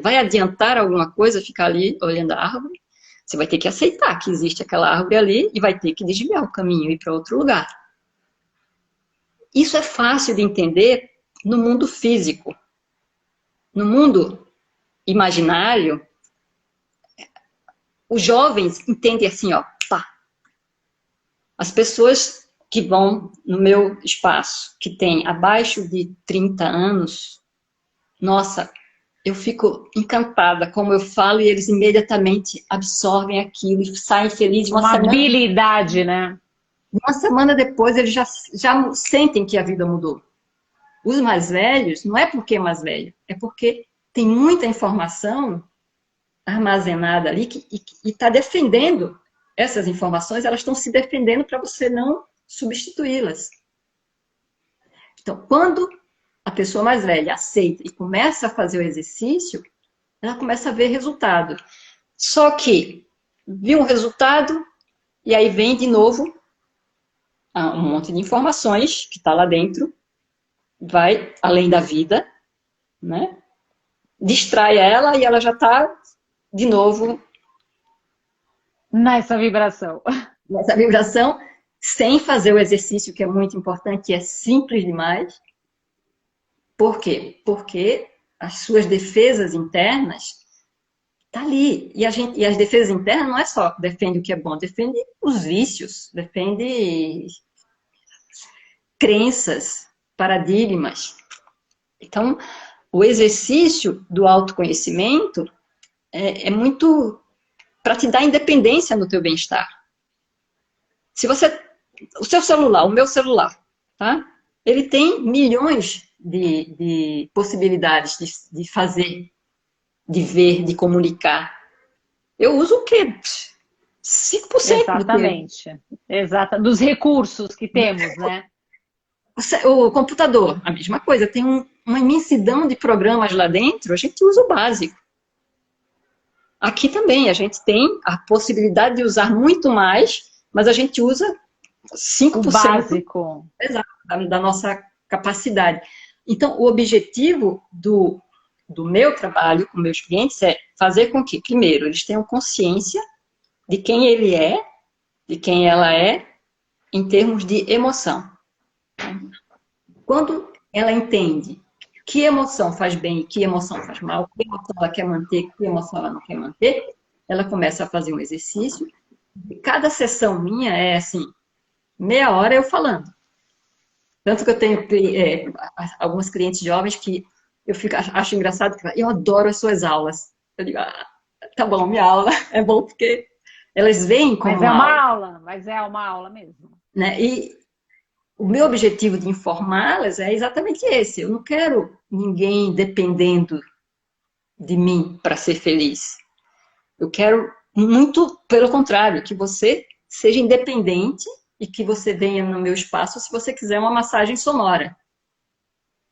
Vai adiantar alguma coisa ficar ali olhando a árvore? Você vai ter que aceitar que existe aquela árvore ali e vai ter que desviar o caminho e ir para outro lugar. Isso é fácil de entender no mundo físico. No mundo imaginário, os jovens entendem assim, ó, pá. As pessoas que vão no meu espaço, que tem abaixo de 30 anos, nossa, eu fico encantada como eu falo e eles imediatamente absorvem aquilo e saem felizes. Uma habilidade, né? Uma semana depois eles já sentem que a vida mudou. Os mais velhos, não é porque é mais velho, é porque tem muita informação armazenada ali e está defendendo essas informações, elas estão se defendendo para você não substituí-las. Então, quando a pessoa mais velha aceita e começa a fazer o exercício, ela começa a ver resultado. Só que viu um resultado e aí vem de novo um monte de informações que está lá dentro, vai além da vida, né? Distrai ela e ela já está de novo nessa vibração. Nessa vibração, sem fazer o exercício, que é muito importante, é simples demais. Por quê? Porque as suas defesas internas tá ali. E as defesas internas não é só defende o que é bom, defende os vícios, defende crenças, paradigmas. Então, o exercício do autoconhecimento é muito para te dar independência no teu bem-estar. Se você o seu celular, o meu celular, tá? Ele tem milhões de possibilidades de fazer, de ver, de comunicar. Eu uso o quê? 5% do que... Exatamente. Dos recursos que temos, né? O computador, a mesma coisa. Tem uma imensidão de programas lá dentro, a gente usa o básico. Aqui também, a gente tem a possibilidade de usar muito mais, mas a gente usa 5% o básico. Exato, da nossa capacidade. Então, o objetivo do meu trabalho com meus clientes é fazer com que, primeiro, eles tenham consciência de quem ele é, de quem ela é, em termos de emoção. Quando ela entende que emoção faz bem e que emoção faz mal, que emoção ela quer manter, que emoção ela não quer manter, ela começa a fazer um exercício. E cada sessão minha é assim, meia hora eu falando. Tanto que eu tenho alguns clientes jovens que acho engraçado, que eu adoro as suas aulas. Eu digo, tá bom, minha aula é bom porque elas veem como mas é uma aula. Mas é uma aula mesmo. Né? E o meu objetivo de informá-las é exatamente esse. Eu não quero ninguém dependendo de mim para ser feliz. Eu quero muito, pelo contrário, que você seja independente e que você venha no meu espaço se você quiser uma massagem sonora.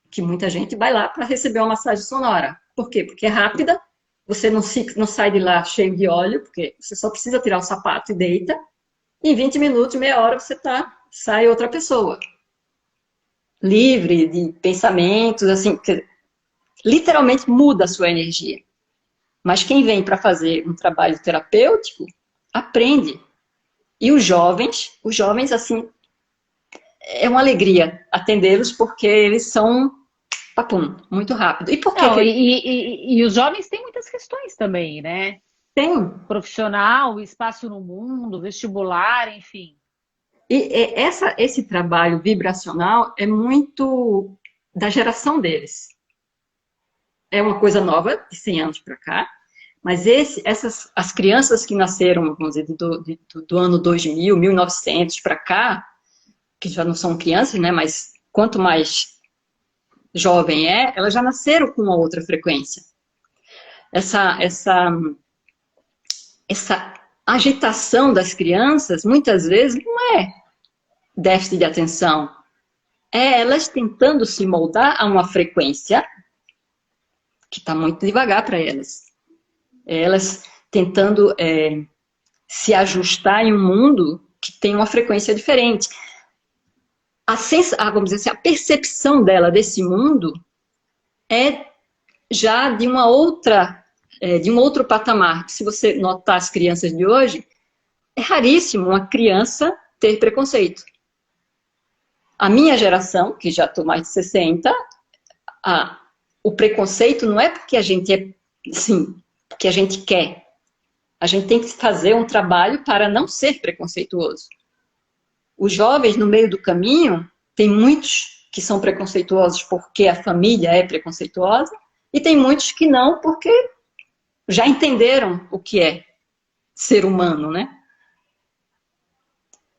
Que muita gente vai lá para receber uma massagem sonora. Por quê? Porque é rápida, você não sai de lá cheio de óleo, porque você só precisa tirar o sapato e deita. E em 20 minutos, meia hora, sai outra pessoa. Livre de pensamentos, assim, que literalmente muda a sua energia. Mas quem vem para fazer um trabalho terapêutico, aprende. E os jovens, assim, é uma alegria atendê-los porque eles são, papum, muito rápido. E por que? E os jovens têm muitas questões também, né? Tem. Profissional, espaço no mundo, vestibular, enfim. E esse trabalho vibracional é muito da geração deles. É uma coisa nova, de 100 anos para cá, mas as crianças que nasceram, vamos dizer, do ano 2000, 1900 para cá, que já não são crianças, né, mas quanto mais jovem elas já nasceram com uma outra frequência. Essa agitação das crianças, muitas vezes, não é déficit de atenção. É elas tentando se moldar a uma frequência que está muito devagar para elas. É elas tentando se ajustar em um mundo que tem uma frequência diferente. Vamos dizer assim, a percepção dela desse mundo é já de uma outra... de um outro patamar. Se você notar as crianças de hoje, é raríssimo uma criança ter preconceito. A minha geração, que já estou mais de 60, o preconceito não é porque a gente porque a gente quer. A gente tem que fazer um trabalho para não ser preconceituoso. Os jovens, no meio do caminho, tem muitos que são preconceituosos porque a família é preconceituosa, e tem muitos que não, porque já entenderam o que é ser humano, né?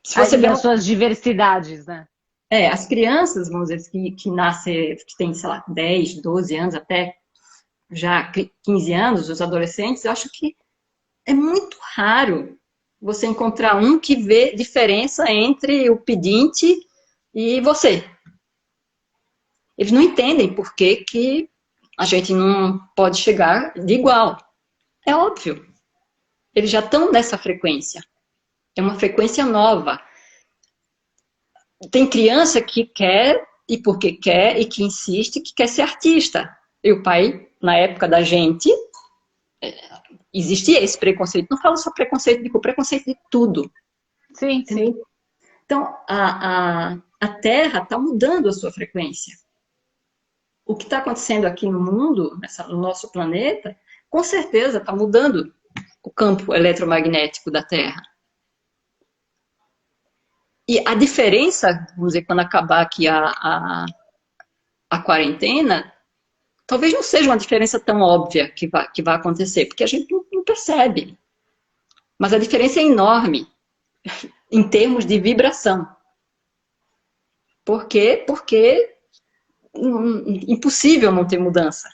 Se você vê as suas diversidades, né? As crianças, vamos dizer, que nascem, que têm, sei lá, 10, 12 anos, até já 15 anos, os adolescentes, eu acho que é muito raro você encontrar um que vê diferença entre o pedinte e você. Eles não entendem por que a gente não pode chegar de igual. É óbvio. Eles já estão nessa frequência. É uma frequência nova. Tem criança que quer, e porque quer, e que insiste, que quer ser artista. E o pai, na época da gente, existia esse preconceito. Não falo só preconceito de cor, preconceito de tudo. Sim, sim. Então, a Terra está mudando a sua frequência. O que está acontecendo aqui no mundo, no nosso planeta, com certeza está mudando o campo eletromagnético da Terra. E a diferença, vamos dizer, quando acabar aqui a quarentena, talvez não seja uma diferença tão óbvia que vai acontecer, porque a gente não percebe. Mas a diferença é enorme em termos de vibração. Por quê? Porque impossível não ter mudança.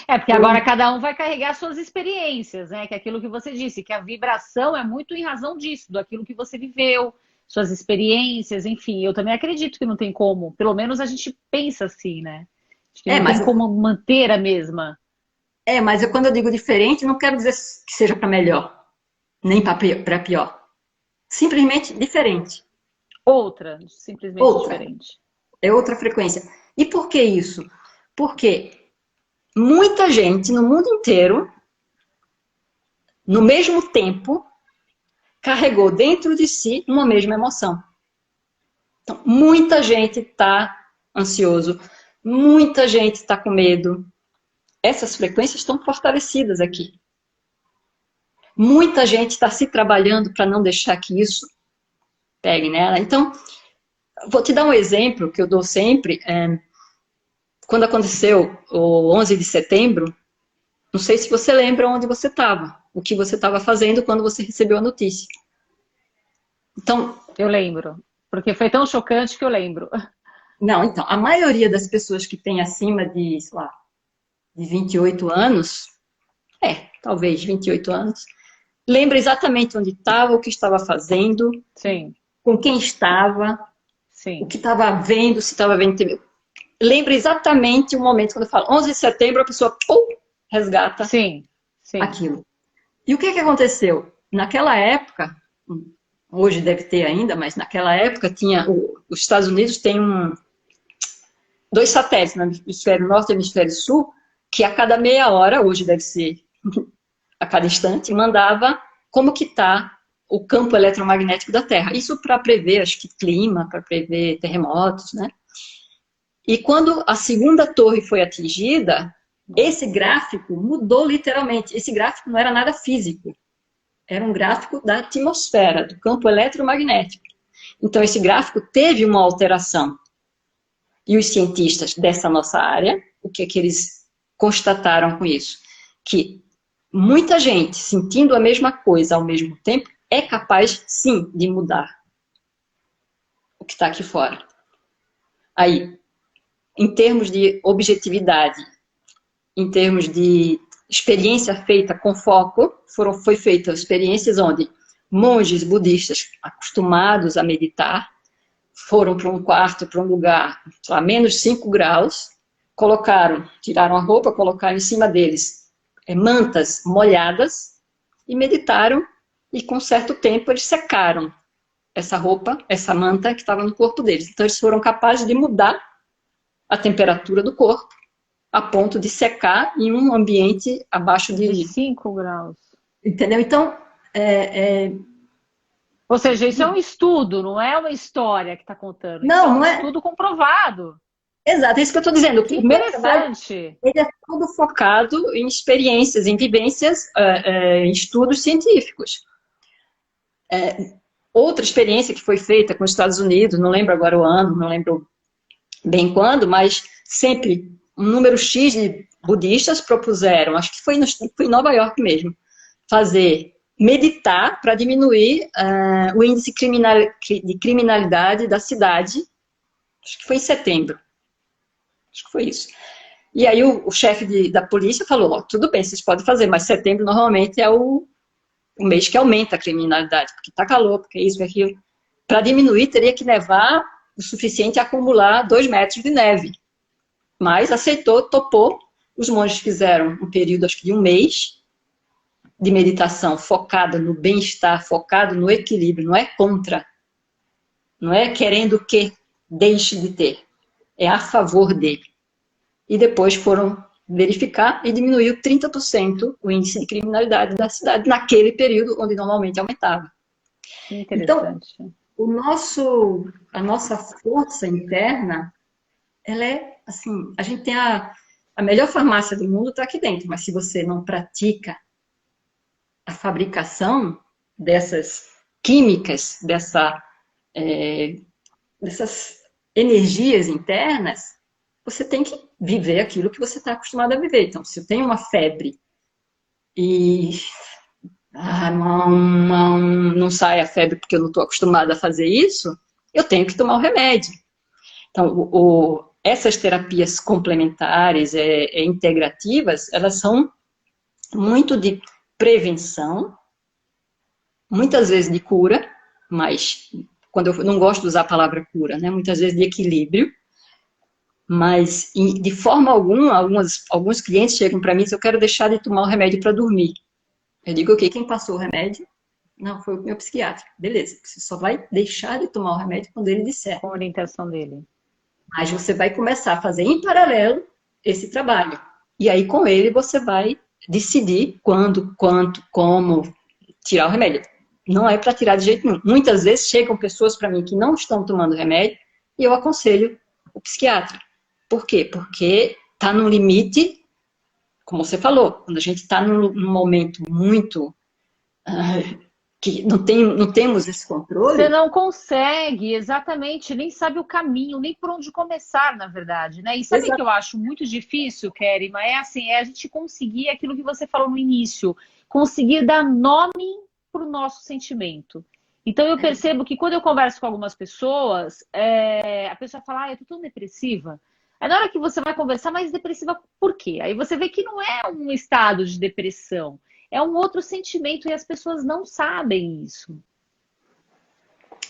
Porque agora cada um vai carregar suas experiências, né? Que é aquilo que você disse, que a vibração é muito em razão disso, daquilo que você viveu, suas experiências, enfim. Eu também acredito que não tem como. Pelo menos a gente pensa assim, né? Acho que não tem como manter a mesma. Mas quando eu digo diferente, não quero dizer que seja para melhor, nem para pior. Simplesmente diferente. Outra, simplesmente diferente. É outra frequência. E por que isso? Porque muita gente no mundo inteiro, no mesmo tempo, carregou dentro de si uma mesma emoção. Então, muita gente está ansioso, muita gente está com medo. Essas frequências estão fortalecidas aqui. Muita gente está se trabalhando para não deixar que isso pegue nela. Então, vou te dar um exemplo que eu dou sempre. Quando aconteceu o 11 de setembro, não sei se você lembra onde você estava, o que você estava fazendo quando você recebeu a notícia. Então, eu lembro, porque foi tão chocante que eu lembro. Não, então, a maioria das pessoas que tem acima de, sei lá, de 28 anos, talvez 28 anos, lembra exatamente onde estava, o que estava fazendo, Sim. Com quem estava, Sim. o que estava vendo, se estava vendo TV. Lembra exatamente o momento quando eu falo 11 de setembro, a pessoa resgata sim. aquilo. E o que aconteceu? Naquela época, hoje deve ter ainda, mas naquela época tinha os Estados Unidos tem dois satélites no hemisfério norte e no hemisfério sul, que a cada meia hora, hoje deve ser a cada instante, mandava como que está o campo eletromagnético da Terra. Isso para prever, acho que clima, para prever terremotos, né? E quando a segunda torre foi atingida, esse gráfico mudou literalmente. Esse gráfico não era nada físico. Era um gráfico da atmosfera, do campo eletromagnético. Então, esse gráfico teve uma alteração. E os cientistas dessa nossa área, o que eles constataram com isso? Que muita gente sentindo a mesma coisa ao mesmo tempo é capaz, sim, de mudar o que está aqui fora. Aí, em termos de objetividade, em termos de experiência feita com foco, foi feitas experiências onde monges budistas acostumados a meditar foram para um quarto, para um lugar, sei lá, menos 5 graus, tiraram a roupa, colocaram em cima deles mantas molhadas e meditaram, e com certo tempo eles secaram essa roupa, essa manta que estava no corpo deles. Então eles foram capazes de mudar a temperatura do corpo a ponto de secar em um ambiente abaixo de 5 graus. Entendeu? Então, ou seja, isso é um estudo, não é uma história que está contando. Não, é um estudo comprovado. Exato, é isso que eu estou dizendo. Que interessante. Ele é todo focado em experiências, em vivências, em estudos científicos. Outra experiência que foi feita com os Estados Unidos, não lembro agora o ano, não lembro bem quando, mas sempre um número X de budistas propuseram, acho que foi em Nova York mesmo, meditar para diminuir o índice de criminalidade da cidade, acho que foi em setembro. Acho que foi isso. E aí o chefe da polícia falou, tudo bem, vocês podem fazer, mas setembro normalmente é o mês que aumenta a criminalidade, porque está calor, porque isso, porque aquilo. Para diminuir, teria que nevar o suficiente a acumular 2 metros de neve. Mas aceitou, topou. Os monges fizeram um período, acho que de um mês, de meditação focada no bem-estar, focado no equilíbrio, não é contra, não é querendo que deixe de ter, é a favor dele. E depois foram verificar e diminuiu 30% o índice de criminalidade da cidade naquele período onde normalmente aumentava. Interessante. Então, a nossa força interna, ela é assim, a gente tem a melhor farmácia do mundo está aqui dentro, mas se você não pratica a fabricação dessas químicas, dessas energias internas, você tem que viver aquilo que você está acostumado a viver. Então, se eu tenho uma febre e não sai a febre porque eu não estou acostumada a fazer isso, eu tenho que tomar o remédio. Então, essas terapias complementares, integrativas, elas são muito de prevenção, muitas vezes de cura, mas quando eu não gosto de usar a palavra cura, né? Muitas vezes de equilíbrio, mas de forma alguma, alguns clientes chegam para mim e dizem, eu quero deixar de tomar o remédio para dormir. Eu digo, ok, quem passou o remédio? Não, foi o meu psiquiatra. Beleza, você só vai deixar de tomar o remédio quando ele disser. Com a orientação dele. Mas você vai começar a fazer em paralelo esse trabalho. E aí, com ele, você vai decidir quando, quanto, como tirar o remédio. Não é para tirar de jeito nenhum. Muitas vezes chegam pessoas para mim que não estão tomando remédio e eu aconselho o psiquiatra. Por quê? Porque está no limite, como você falou, quando a gente está num momento muito... que não temos esse controle. Você não consegue, exatamente, nem sabe o caminho, nem por onde começar, na verdade, né? E sabe o que eu acho muito difícil, Kerima? É assim, é a gente conseguir aquilo que você falou no início, conseguir dar nome para o nosso sentimento. Então eu percebo que quando eu converso com algumas pessoas, a pessoa fala, eu tô tão depressiva. Aí na hora que você vai conversar, mas depressiva por quê? Aí você vê que não é um estado de depressão, é um outro sentimento e as pessoas não sabem isso.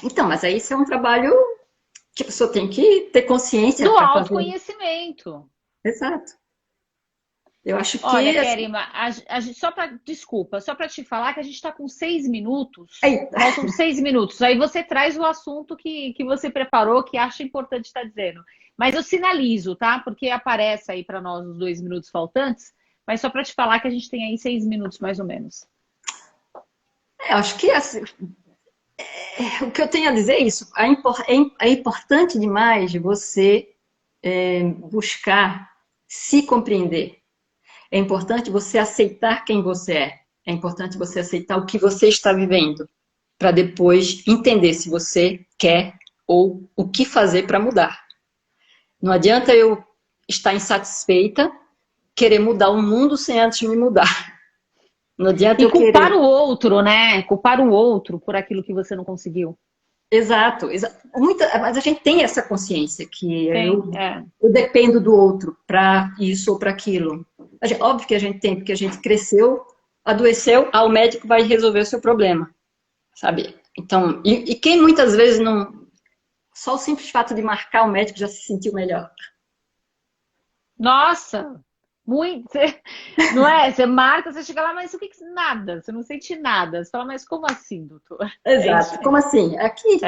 Então, mas aí isso é um trabalho que a pessoa tem que ter consciência. Do autoconhecimento. Exato. Eu acho que... Olha, Kerima, desculpa, só para te falar que a gente está com 6 minutos. Faltam 6 minutos. Aí você traz o assunto que você preparou, que acha importante estar dizendo. Mas eu sinalizo, tá? Porque aparece aí para nós os 2 minutos faltantes. Mas só para te falar que a gente tem aí 6 minutos, mais ou menos. Eu acho que assim, o que eu tenho a dizer é isso. É importante demais você buscar se compreender. É importante você aceitar quem você é. É importante você aceitar o que você está vivendo. Para depois entender se você quer ou o que fazer para mudar. Não adianta eu estar insatisfeita, querer mudar o mundo sem antes me mudar. Não adianta eu culpar o outro, né? Culpar o outro por aquilo que você não conseguiu. Exato. Mas a gente tem essa consciência que eu dependo do outro para isso ou para aquilo. Óbvio que a gente tem, porque a gente cresceu, adoeceu, o médico vai resolver o seu problema, sabe? Então, e quem muitas vezes não... Só o simples fato de marcar o médico já se sentiu melhor. Nossa! Muito, não é? Você marca, você chega lá, mas o que nada, você não sente nada. Você fala, mas como assim, doutor? Exato, como assim? Aqui?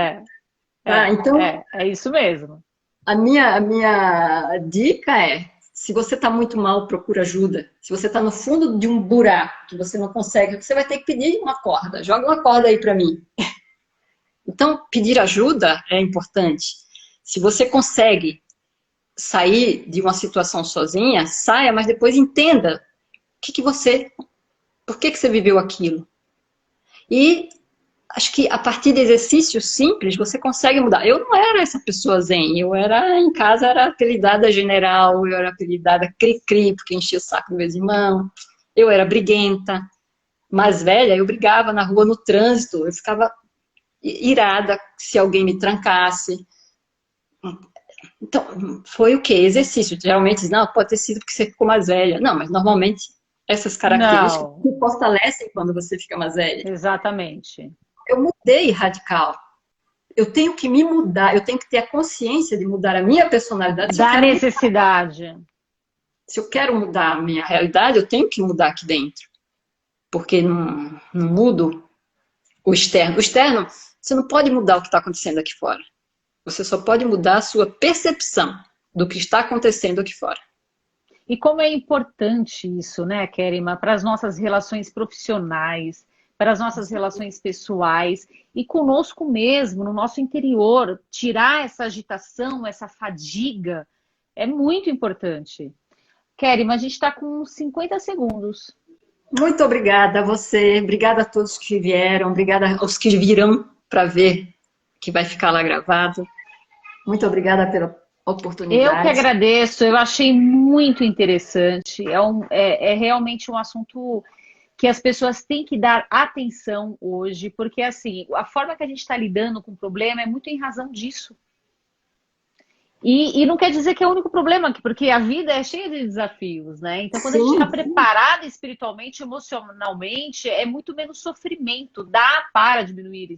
Então, é isso mesmo. A minha dica é, se você está muito mal, procura ajuda. Se você está no fundo de um buraco que você não consegue, você vai ter que pedir uma corda. Joga uma corda aí para mim. Então, pedir ajuda é importante. Se você consegue sair de uma situação sozinha, saia, mas depois entenda por que você viveu aquilo. E acho que a partir de exercícios simples, você consegue mudar. Eu não era essa pessoa zen, em casa era apelidada general, eu era apelidada cri-cri, porque enchia o saco dos meus irmãos, eu era briguenta, mais velha, eu brigava na rua, no trânsito, eu ficava irada se alguém me trancasse. Então, foi o quê? Exercício. Geralmente, não, pode ter sido porque você ficou mais velha. Não, mas normalmente essas características se fortalecem quando você fica mais velha. Exatamente. Eu mudei radical. Eu tenho que me mudar, eu tenho que ter a consciência de mudar a minha personalidade. Da necessidade. Se eu quero mudar a minha realidade, eu tenho que mudar aqui dentro. Porque não mudo o externo. O externo, você não pode mudar o que está acontecendo aqui fora. Você só pode mudar a sua percepção do que está acontecendo aqui fora. E como é importante isso, né, Kerima, para as nossas relações profissionais, para as nossas relações pessoais e conosco mesmo, no nosso interior, tirar essa agitação, essa fadiga, é muito importante. Kerima, a gente está com 50 segundos. Muito obrigada a você, obrigada a todos que vieram, obrigada aos que virão para ver que vai ficar lá gravado. Muito obrigada pela oportunidade. Eu que agradeço, eu achei muito interessante. É realmente um assunto que as pessoas têm que dar atenção hoje, porque assim, a forma que a gente está lidando com o problema é muito em razão disso. E não quer dizer que é o único problema, porque a vida é cheia de desafios, né? Então, quando a gente está preparada espiritualmente, emocionalmente, é muito menos sofrimento, dá para diminuir